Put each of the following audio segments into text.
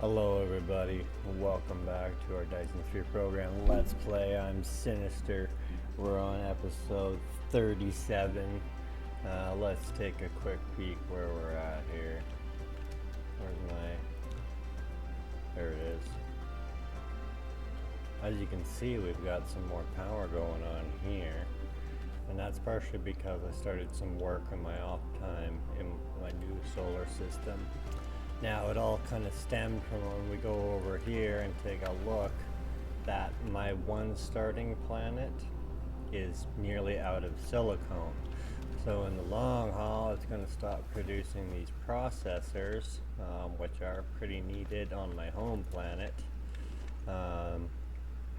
Hello everybody, welcome back to our Dyson Sphere program. Let's play. I'm Sinister. We're on episode 37. Let's take a quick peek where we're at here. There it is. As you can see, we've got some more power going on here. And that's partially because I started some work on my off time in my new solar system. Now it all kind of stemmed from when we go over here and take a look that my one starting planet is nearly out of silicone. So in the long haul, it's going to stop producing these processors, which are pretty needed on my home planet.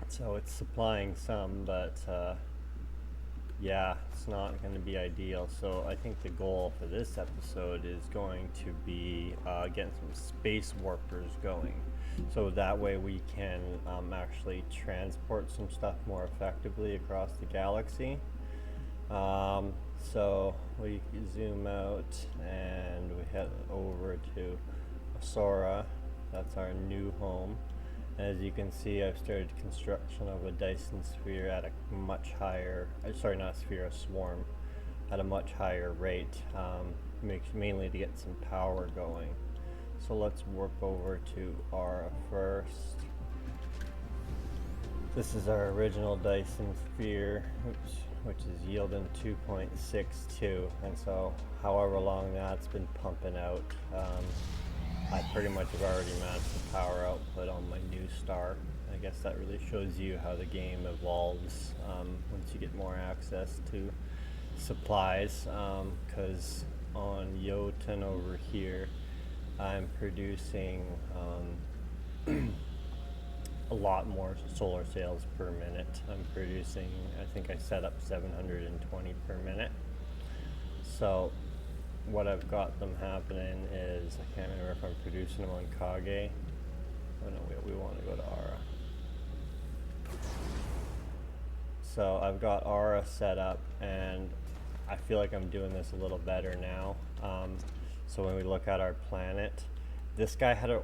So it's supplying some, but yeah, it's not going to be ideal. So I think the goal for this episode is going to be getting some space warpers going. So that way we can actually transport some stuff more effectively across the galaxy. So we zoom out and we head over to Asura. That's our new home. As you can see, I've started construction of a Dyson sphere at a much higher, sorry, not a sphere, a swarm, at a much higher rate, mainly to get some power going. So let's warp over to Aura first. This is our original Dyson sphere, which is yielding 2.62, and so however long that's been pumping out, I pretty much have already matched the power output on my new star. I guess that really shows you how the game evolves once you get more access to supplies, because on Jotun over here I'm producing a lot more solar sails per minute. I'm producing, I think I set up 720 per minute. So what I've got them happening is, I can't remember if I'm producing them on Kage. Oh no, we want to go to Aura. So I've got Aura set up, and I feel like I'm doing this a little better now. So when we look at our planet, this guy had a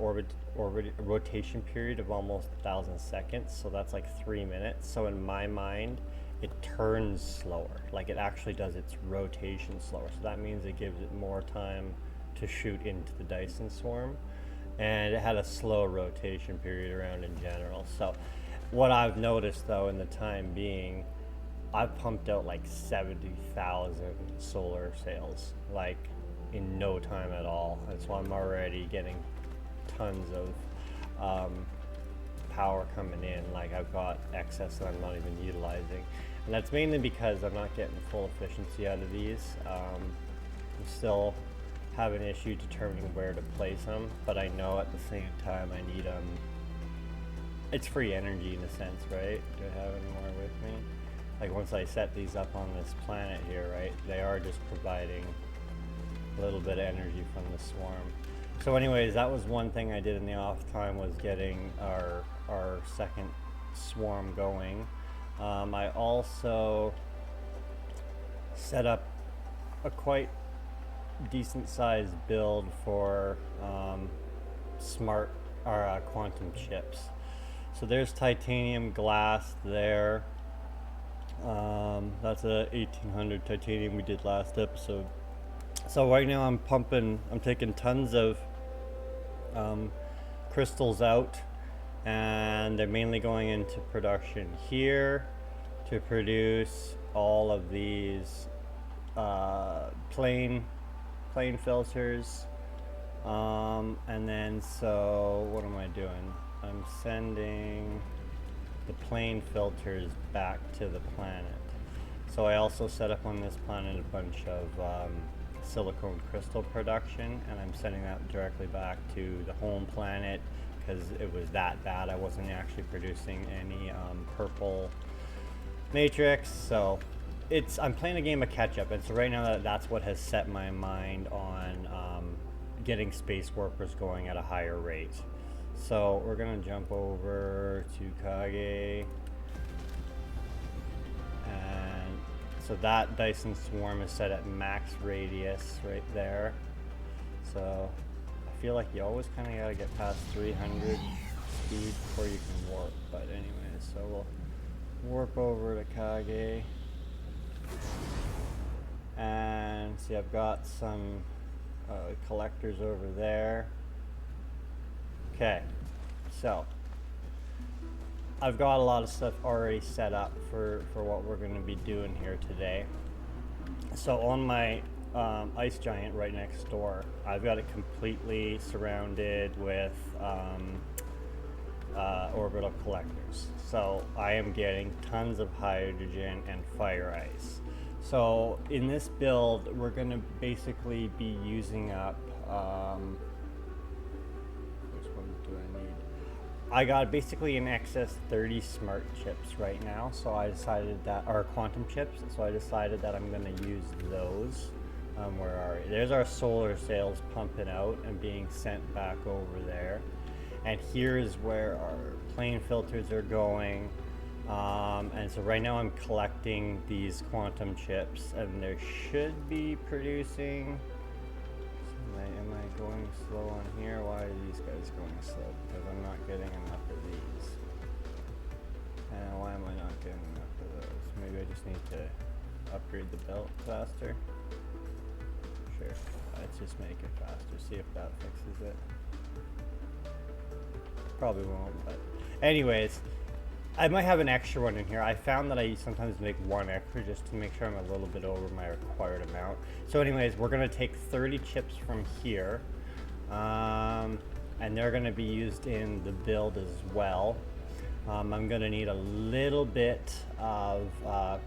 rotation period of almost 1,000 seconds, so that's like 3 minutes. So in my mind, it turns slower, like it actually does its rotation slower. So that means it gives it more time to shoot into the Dyson swarm, and it had a slow rotation period around in general. So what I've noticed though in the time being, I've pumped out like 70,000 solar sails, like in no time at all. And so I'm already getting tons of power coming in. Like I've got excess that I'm not even utilizing, and that's mainly because I'm not getting full efficiency out of these. I'm still have an issue determining where to place them, but I know at the same time I need it's free energy in a sense, right? Do I have any more with me? Like once I set these up on this planet here, right, they are just providing a little bit of energy from the swarm. So anyways, that was one thing I did in the off time, was getting our second swarm going. I also set up a quite decent sized build for smart or quantum chips. So there's titanium glass there. That's a 1800 titanium we did last episode. So right now I'm taking tons of crystals out, and they're mainly going into production here to produce all of these plane filters, and then so what am I doing? I'm sending the plane filters back to the planet. So I also set up on this planet a bunch of silicone crystal production, and I'm sending that directly back to the home planet because it was that bad. I wasn't actually producing any purple matrix. So I'm playing a game of catch up, and so right now that's what has set my mind on getting space warpers going at a higher rate. So we're gonna jump over to Kage, and so that Dyson swarm is set at max radius right there. So I feel like you always kind of gotta get past 300 speed before you can warp. But anyways, so we'll warp over to Kage. And see, I've got some collectors over there. Okay, so I've got a lot of stuff already set up for what we're going to be doing here today. So on my ice giant right next door, I've got it completely surrounded with orbital collectors. So I am getting tons of hydrogen and fire ice. So in this build, we're going to basically be using up, which ones do I need? I got basically in excess 30 smart chips right now. So I decided that, or quantum chips. So I decided that I'm going to use those. Where are we? There's our solar sails pumping out and being sent back over there. And here's where our plane filters are going. And so right now I'm collecting these quantum chips, and they should be producing. Am I going slow on here? Why are these guys going slow? Because I'm not getting enough of these. And why am I not getting enough of those? Maybe I just need to upgrade the belt faster. Sure, let's just make it faster. See if that fixes it. Probably won't, but anyways. I might have an extra one in here. I found that I sometimes make one extra just to make sure I'm a little bit over my required amount. So anyways, we're gonna take 30 chips from here, and they're gonna be used in the build as well. I'm gonna need a little bit of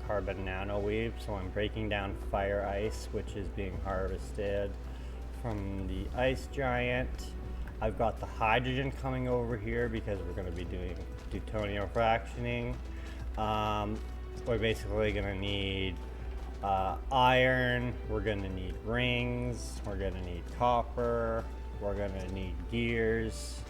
carbon nanoweave, so I'm breaking down fire ice, which is being harvested from the ice giant. I've got the hydrogen coming over here because we're gonna be doing plutonium fractioning. We're basically gonna need iron, we're gonna need rings, we're gonna need copper, we're gonna need gears,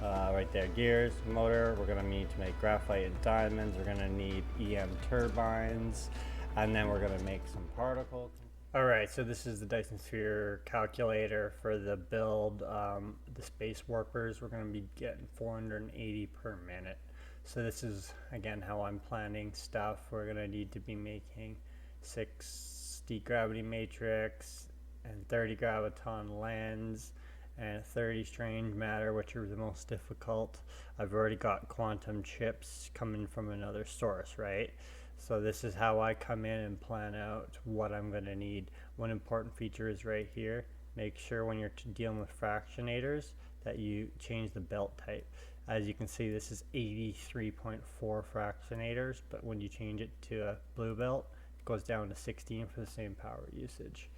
right there, gears, motor, we're gonna need to make graphite and diamonds, we're gonna need EM turbines, and then we're gonna make some particles. Alright, so this is the Dyson Sphere calculator for the build. The space warpers, we're going to be getting 480 per minute. So this is, again, how I'm planning stuff. We're going to need to be making 60 gravity matrix and 30 graviton lens and 30 strange matter, which are the most difficult. I've already got quantum chips coming from another source, right? So this is how I come in and plan out what I'm going to need. One important feature is right here. Make sure when you're dealing with fractionators that you change the belt type. As you can see, this is 83.4 fractionators, but when you change it to a blue belt, it goes down to 16 for the same power usage.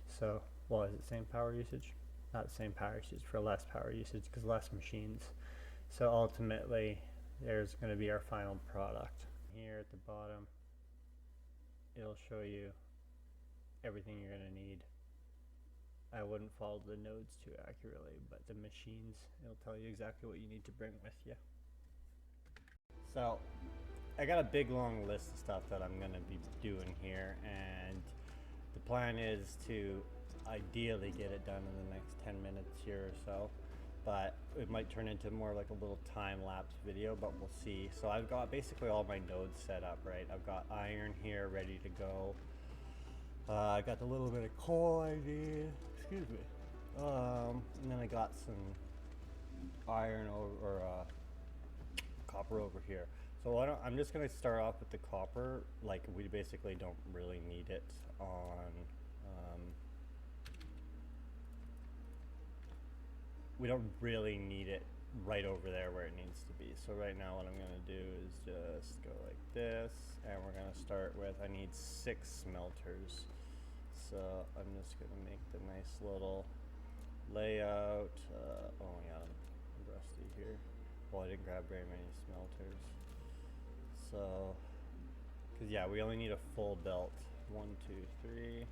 So, well, is it same power usage? Not the same power usage, for less power usage because less machines. So ultimately, there's going to be our final product. Here at the bottom, it'll show you everything you're going to need. I wouldn't follow the nodes too accurately, but the machines, it'll tell you exactly what you need to bring with you. So I got a big long list of stuff that I'm going to be doing here, and the plan is to ideally get it done in the next 10 minutes here or so. But it might turn into more like a little time-lapse video, but we'll see. So I've got basically all my nodes set up, right? I've got iron here ready to go. I got the little bit of coal I need, excuse me. And then I got some iron or copper over here. So I'm just gonna start off with the copper. Like, we basically don't really need it on, we don't really need it right over there where it needs to be. So right now what I'm gonna do is just go like this, and we're gonna start with, I need 6 smelters. So I'm just gonna make the nice little layout. Oh yeah, I'm rusty here. Well, I didn't grab very many smelters. So, cause yeah, we only need a full belt. 1, 2, 3.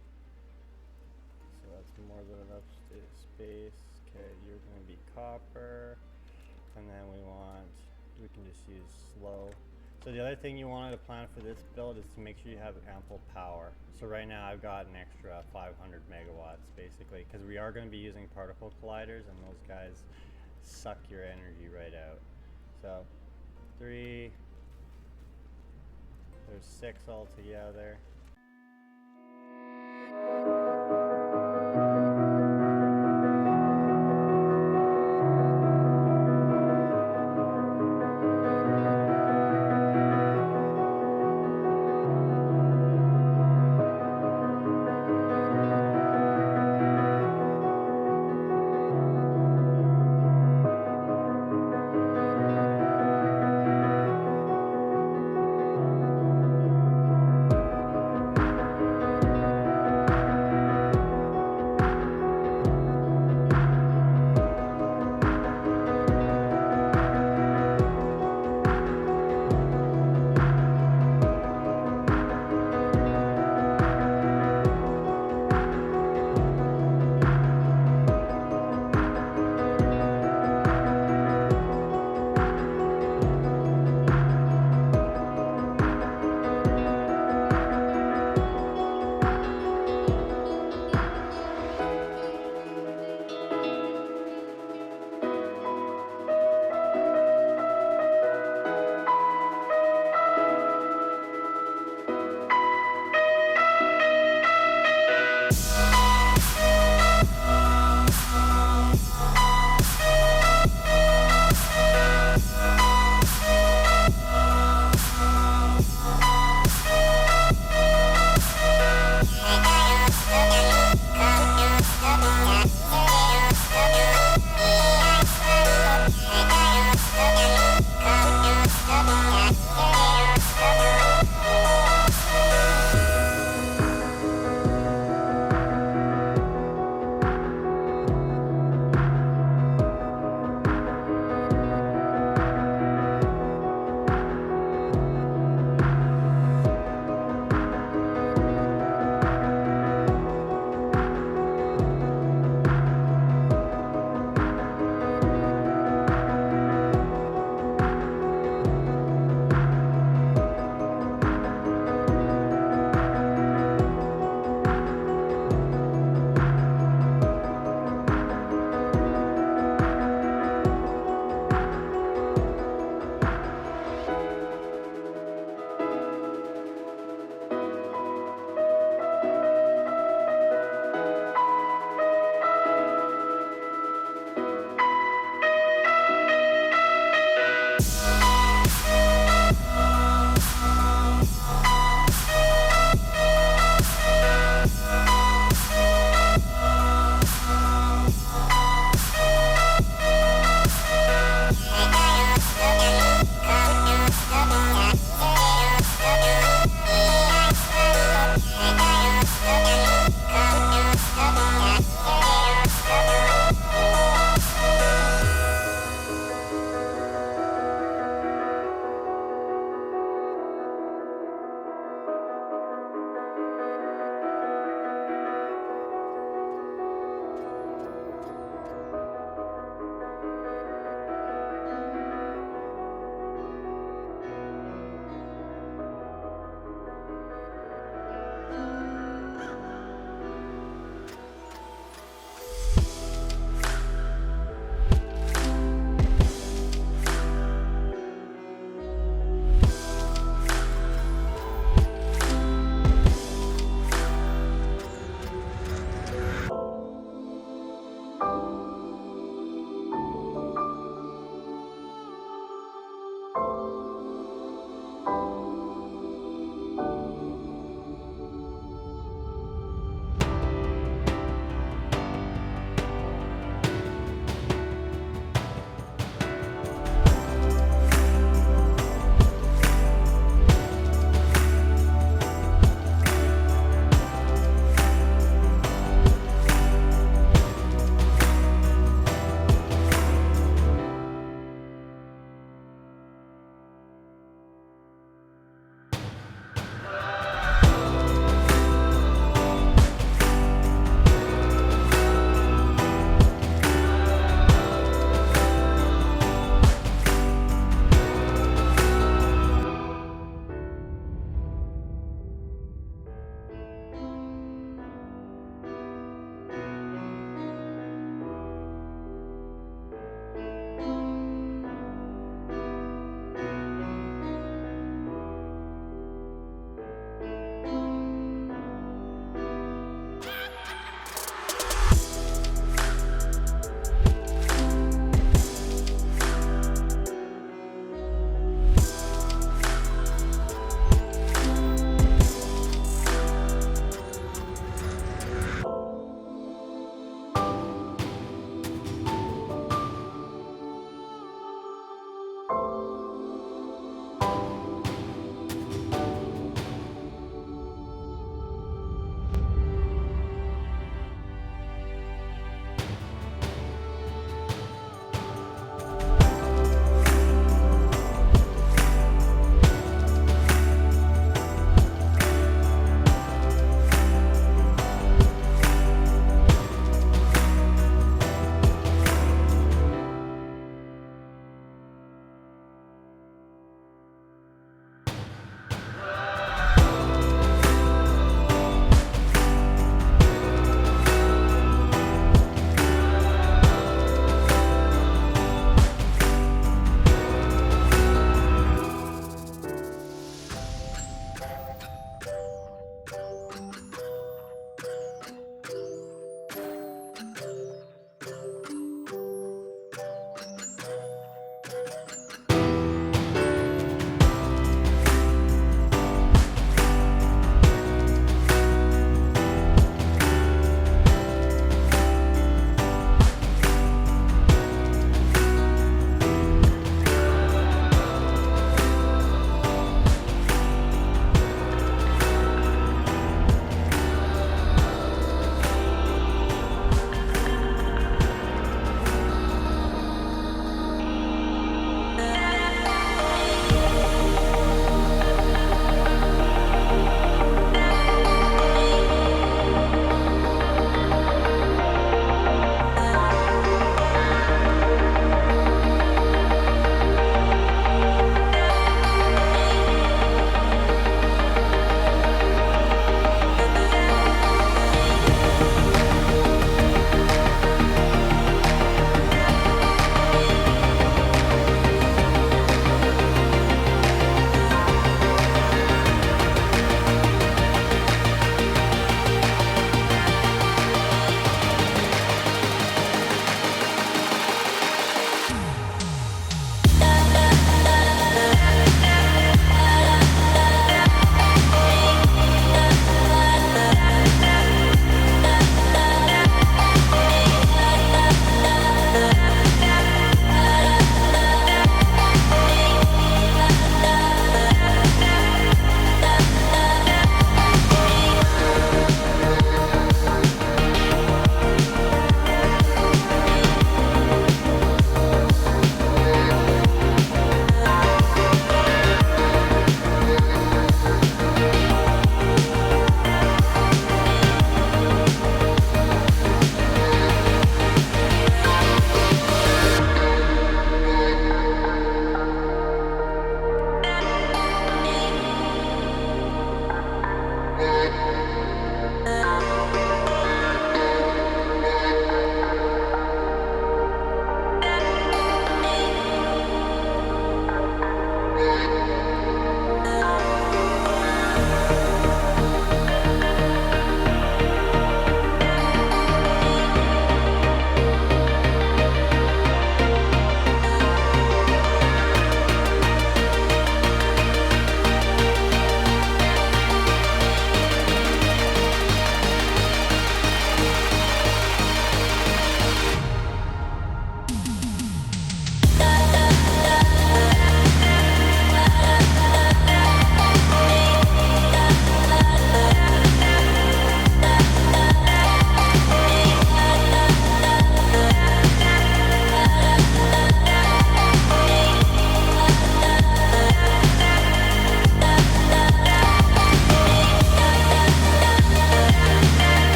So that's more than enough space. Okay, you're gonna be copper. And then we can just use slow. So the other thing you wanted to plan for this build is to make sure you have ample power. So right now I've got an extra 500 megawatts basically, because we are going to be using particle colliders, and those guys suck your energy right out. So 3, there's 6 altogether.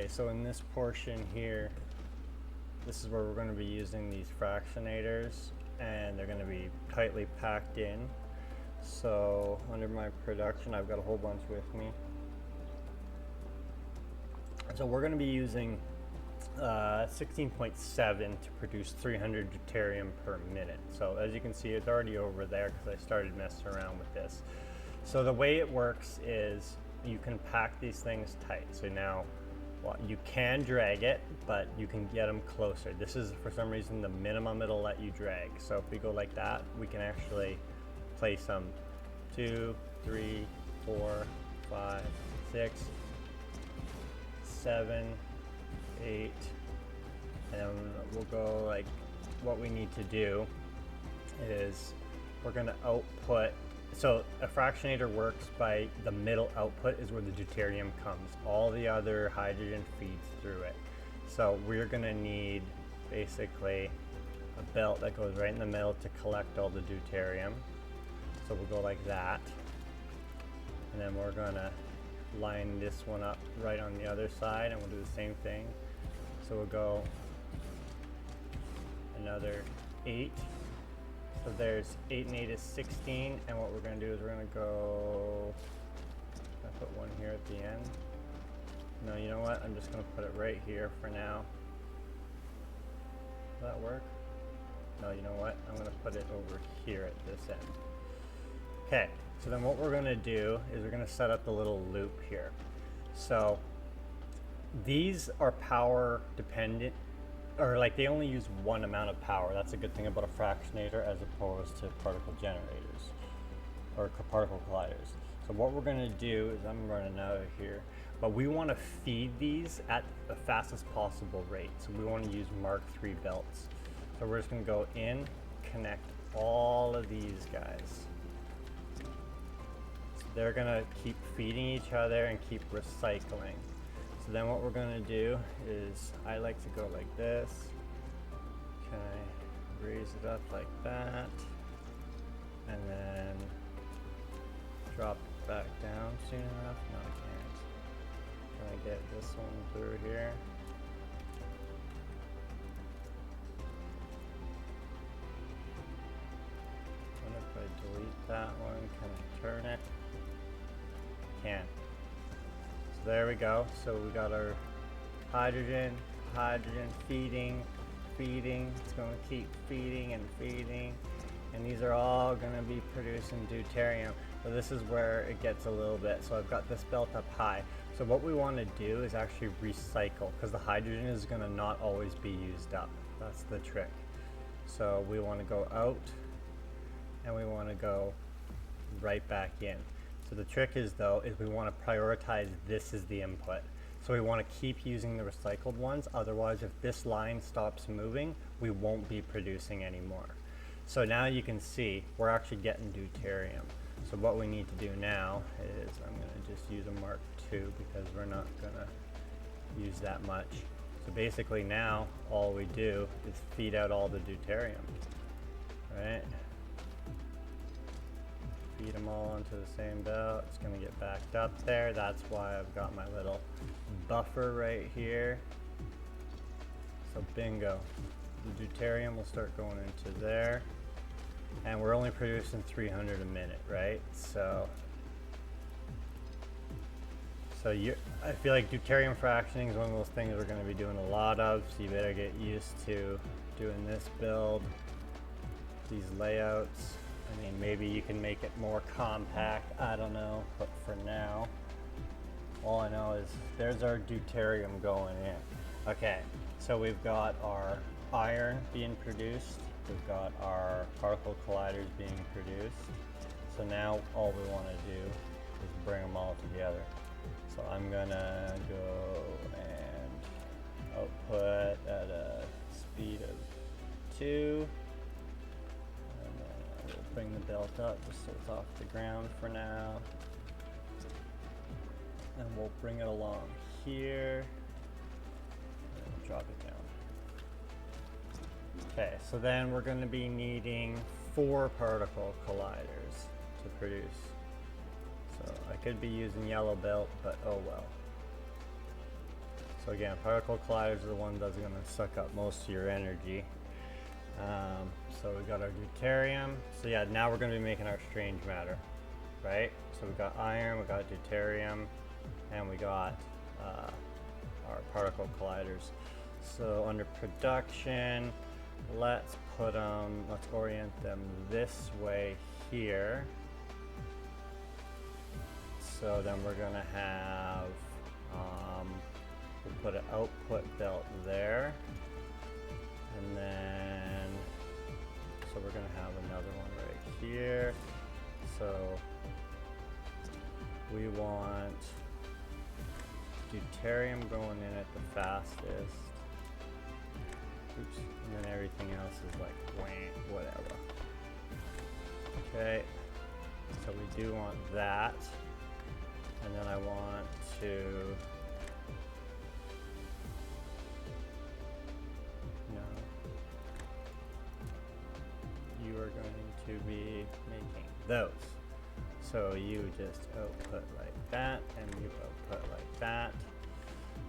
Okay, so in this portion here, this is where we're going to be using these fractionators, and they're going to be tightly packed in. So under my production, I've got a whole bunch with me. So we're going to be using 16.7 to produce 300 deuterium per minute. So as you can see, it's already over there because I started messing around with this. So the way it works is you can pack these things tight. So now, well, you can drag it, but you can get them closer. This is, for some reason, the minimum it'll let you drag. So if we go like that, we can actually place them 2, 3, 4, 5, 6, 7, 8, and we'll go like, what we need to do is we're going to output. So a fractionator works by the middle output is where the deuterium comes. All the other hydrogen feeds through it. So we're going to need basically a belt that goes right in the middle to collect all the deuterium. So we'll go like that. And then we're going to line this one up right on the other side, and we'll do the same thing. So we'll go another 8. So there's 8 and 8 is 16, and what we're going to do is we're going to go, I put one here at the end. No, you know what? I'm just going to put it right here for now. Does that work? No, you know what? I'm going to put it over here at this end. Okay, so then what we're going to do is we're going to set up the little loop here. So these are power dependent, or like they only use one amount of power. That's a good thing about a fractionator as opposed to particle generators or particle colliders. So what we're going to do is, I'm running out of here, but we want to feed these at the fastest possible rate. So we want to use Mark III belts. So we're just going to go in, connect all of these guys. So they're going to keep feeding each other and keep recycling. So then what we're going to do is, I like to go like this. Can I raise it up like that? And then drop it back down soon enough? No, I can't. Can I get this one through here? And if I delete that one, can I turn it? Can. So there we go. So we got our hydrogen feeding. It's going to keep feeding and feeding. And these are all going to be producing deuterium. So this is where it gets a little bit. So I've got this belt up high. So what we want to do is actually recycle, because the hydrogen is going to not always be used up. That's the trick. So we want to go out and we want to go right back in. So the trick is, though, is we want to prioritize this as the input. So we want to keep using the recycled ones. Otherwise, if this line stops moving, we won't be producing anymore. So now you can see we're actually getting deuterium. So what we need to do now is, I'm going to just use a Mark II because we're not going to use that much. So basically now all we do is feed out all the deuterium, right? Feed them all into the same belt. It's going to get backed up there. That's why I've got my little buffer right here. So bingo, the deuterium will start going into there, and we're only producing 300 a minute, right? So I feel like deuterium fractioning is one of those things we're going to be doing a lot of, so you better get used to doing this build, these layouts. I mean, maybe you can make it more compact, I don't know, but for now, all I know is there's our deuterium going in. Okay, so we've got our iron being produced, we've got our particle colliders being produced, so now all we want to do is bring them all together. So I'm gonna go and output at a speed of 2. Bring the belt up just so it's off the ground for now, and we'll bring it along here and we'll drop it down. Okay, so then we're going to be needing 4 particle colliders to produce. So I could be using yellow belt, but oh well. So again, particle colliders are the one that's going to suck up most of your energy. So we got our deuterium. So yeah, now we're going to be making our strange matter, right? So we got iron, we got deuterium, and we got our particle colliders. So under production, let's orient them this way here. So then we're gonna have, we'll put an output belt there. And then, so we're gonna have another one right here. So we want deuterium going in at the fastest. Oops, and then everything else is like whatever. Okay, so we do want that. And then I want to, you are going to be making those. So you just output like that, and you output like that.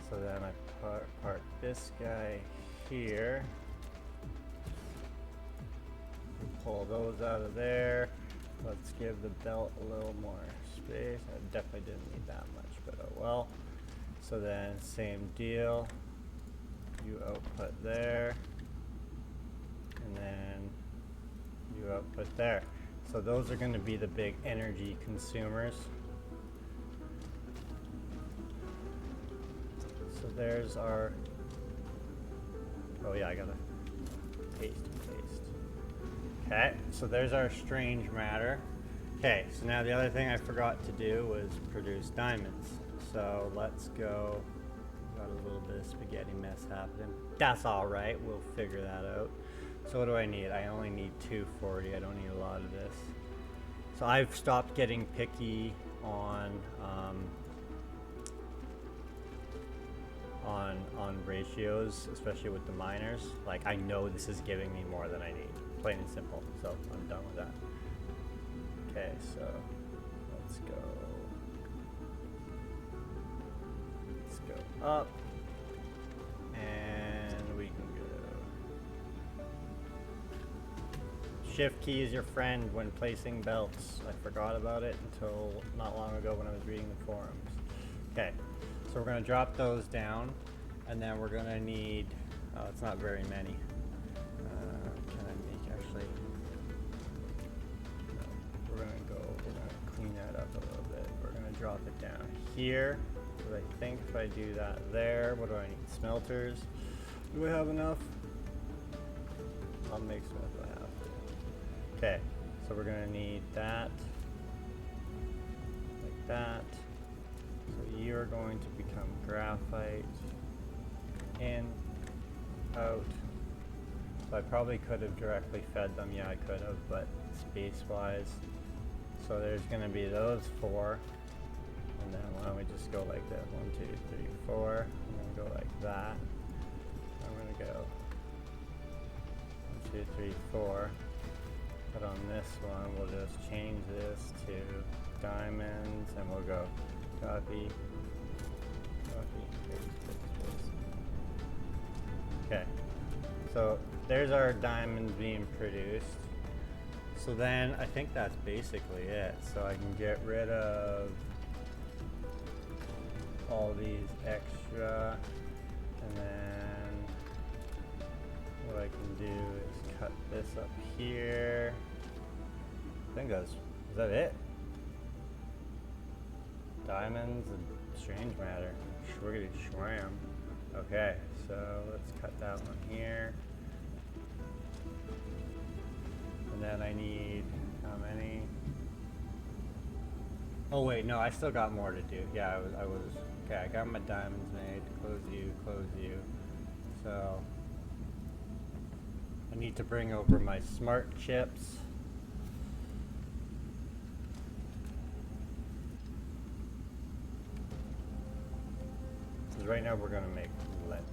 So then I park this guy here. We pull those out of there. Let's give the belt a little more space. I definitely didn't need that much, but oh well. So then same deal. You output there, and then you output there. So those are going to be the big energy consumers. So there's our, oh yeah, I gotta paste and paste. Okay, so there's our strange matter. Okay, so now the other thing I forgot to do was produce diamonds. So let's go, got a little bit of spaghetti mess happening. That's all right, we'll figure that out. So what do I need? I only need 240. I don't need a lot of this. So I've stopped getting picky on ratios, especially with the miners. Like I know this is giving me more than I need, plain and simple. So I'm done with that. Okay, so let's go up, and we can go. Shift key is your friend when placing belts. I forgot about it until not long ago when I was reading the forums. Okay, so we're going to drop those down, and then we're going to need, oh, it's not very many. Can I make actually, no, we're going to clean that up a little bit. We're going to drop it down here. But I think if I do that there, what do I need? Smelters. Do I have enough? I'll make some if I have to. Okay, so we're gonna need that, like that. So you're going to become graphite, in, out. So I probably could have directly fed them, yeah I could have, but space-wise. So there's gonna be those 4. And then why don't we just go like that? 1, 2, 3, 4. I'm gonna go like that. I'm gonna go 1, 2, 3, 4. But on this one, we'll just change this to diamonds, and we'll go copy, paste, paste. Okay. So there's our diamonds being produced. So then I think that's basically it. So I can get rid of all these extra, and then what I can do is cut this up here. I think is that it? Diamonds and strange matter. Shwiggity shwam. Okay, so let's cut that one here. And then I need how many? Oh wait, no, I still got more to do. Yeah, I was okay, I got my diamonds made. Close you. So I need to bring over my smart chips. Because right now we're gonna make lens.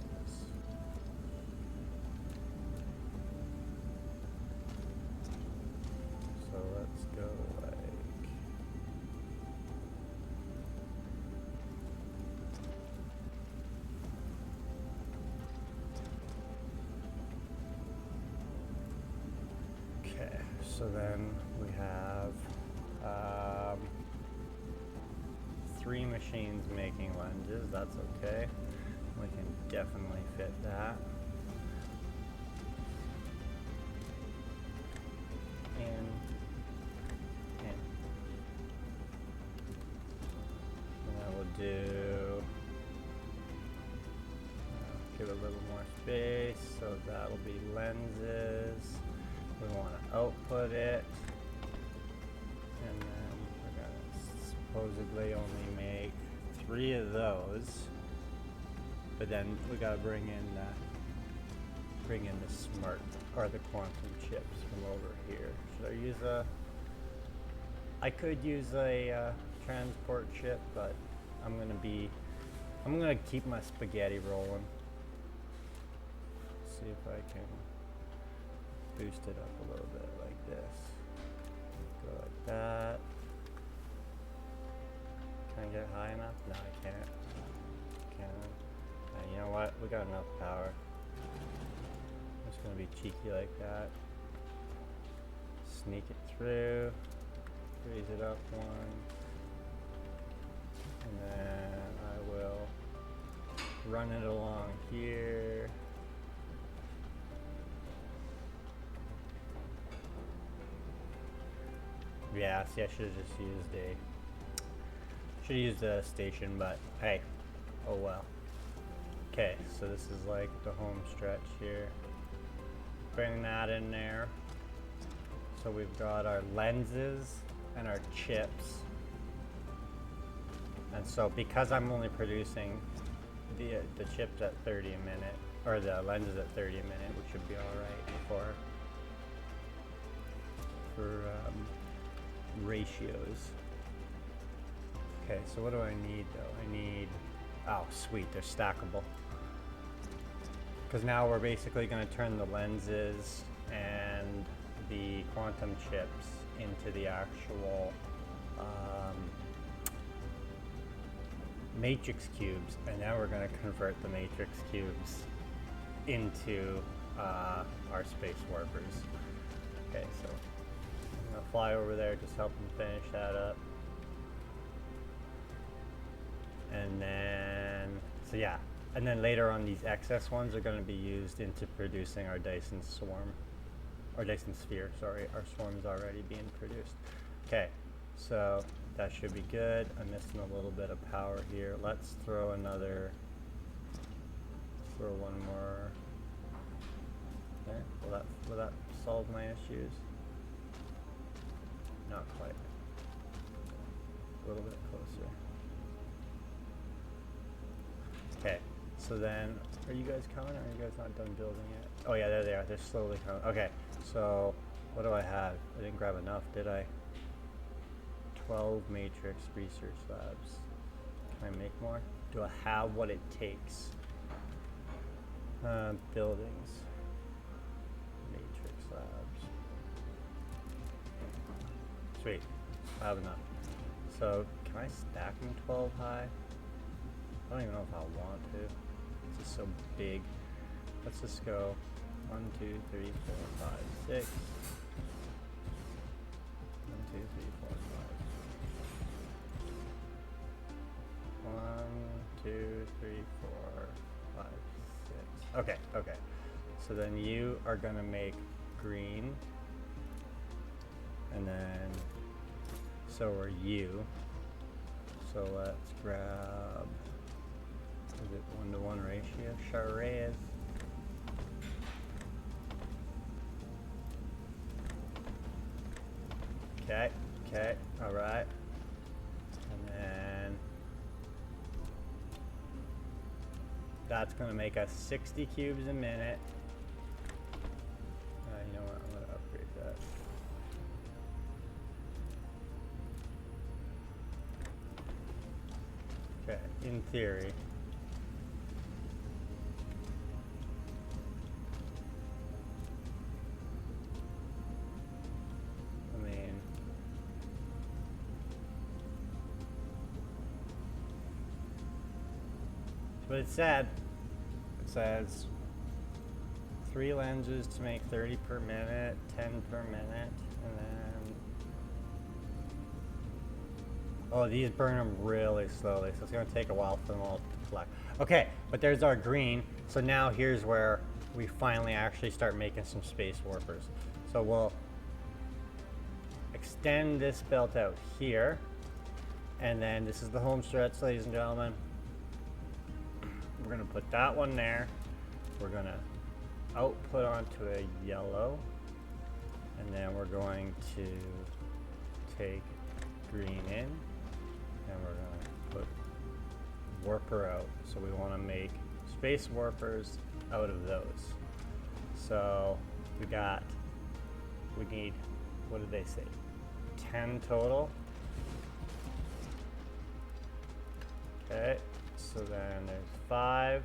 So let's go like, So then we have 3 machines making lenses. That's okay. We can definitely fit that. In. And then we'll do, give it a little more space, so that'll be lenses. We want to output it, and then we're gonna supposedly only make 3 of those, but then we gotta bring in the smart, or the quantum chips from over here. Should I use I could use a transport chip, but I'm gonna keep my spaghetti rolling. See if I can boost it up a little bit like this. Go like that. Can I get high enough? No, I can't. You know what? We got enough power. I'm just gonna be cheeky like that. Sneak it through. Raise it up 1. And then I will run it along here. Yeah, see, I should have just used a station, but hey, oh well. Okay, so this is like the home stretch here. Bring that in there. So we've got our lenses and our chips. And so because I'm only producing the chips at 30 a minute, or the lenses at 30 a minute, which should be all right for ratios. Okay, so what do I need though? I need, oh sweet, they're stackable. Because now we're basically going to turn the lenses and the quantum chips into the actual matrix cubes, and now we're going to convert the matrix cubes into our space warpers. Okay, so I'm going to fly over there, just help them finish that up. And then, so yeah, and then later on these excess ones are going to be used into producing our Dyson swarm, or Dyson sphere, sorry. Our swarm's already being produced. Okay, so that should be good. I'm missing a little bit of power here. Let's throw one more. Okay, will that solve my issues? Not quite. A little bit closer. Okay, so then, are you guys coming, or are you guys not done building yet? Oh yeah, there they are. They're slowly coming. Okay, so what do I have? I didn't grab enough, did I? 12 matrix research labs. Can I make more? Do I have what it takes? Buildings. Matrix labs. Sweet, I have enough. So, can I stack them 12 high? I don't even know if I want to. It's just so big. Let's just go 1, 2, 3, 4, 5, 6. 1, 2, 3, 4, 5. 1, 2, 3, 4, 5, 6. Okay, okay. So then you are gonna make green. And then, so are you. So let's grab, is it 1-to-1 ratio? Sure is. Okay, okay, all right. And then that's gonna make us 60 cubes a minute. You know what, I'm gonna upgrade that. Okay, in theory. But it said, it says 3 lenses to make 30 per minute, 10 per minute. And then, oh, these burn them really slowly, so it's gonna take a while for them all to collect. Okay, but there's our green. So now here's where we finally actually start making some space warpers. So we'll extend this belt out here, and then this is the home stretch, ladies and gentlemen. We're gonna put that one there. We're gonna output onto a yellow, and then we're going to take green in, and we're gonna put warper out. So we wanna make space warpers out of those. So we need, what did they say? 10 total. Okay, so then there's 5.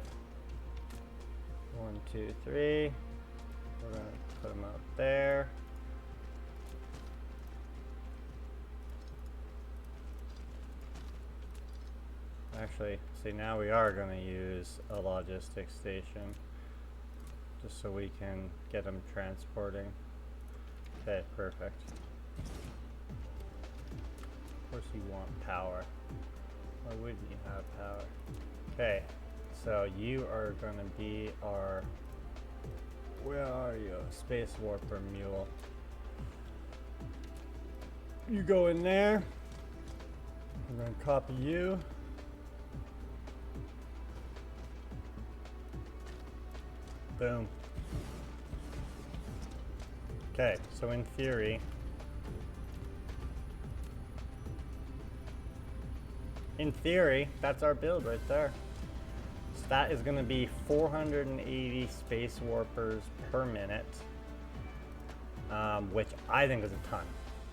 1, 2, 3. We're gonna put them out there. Actually, see, now we are gonna use a logistics station just so we can get them transporting. Okay, perfect. Of course you want power. Why wouldn't you have power? Okay, so you are gonna be our, where are you? Space warper mule. You go in there. I'm gonna copy you. Boom. Okay, so in theory, that's our build right there. So that is going to be 480 space warpers per minute, which I think is a ton.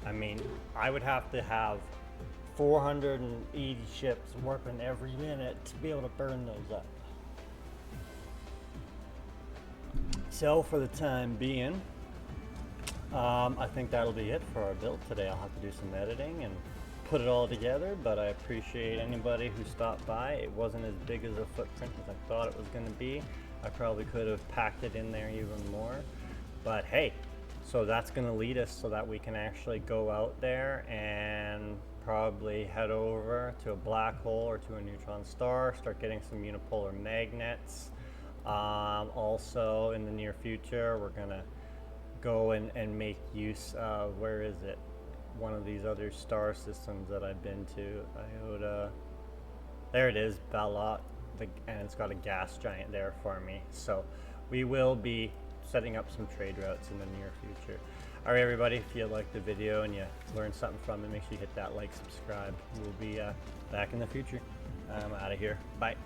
I mean, I would have to have 480 ships warping every minute to be able to burn those up. So for the time being, I think that'll be it for our build today. I'll have to do some editing and put it all together, but I appreciate anybody who stopped by. It wasn't as big as a footprint as I thought it was going to be. I probably could have packed it in there even more, but hey, so that's going to lead us so that we can actually go out there and probably head over to a black hole or to a neutron star, start getting some unipolar magnets. Also in the near future, we're going to go and make use of, where is it? One of these other star systems that I've been to, Iota. There it is, Ballot, and it's got a gas giant there for me. So we will be setting up some trade routes in the near future. All right, everybody, if you liked the video and you learned something from it, make sure you hit that like, subscribe. We'll be back in the future. I'm out of here. Bye.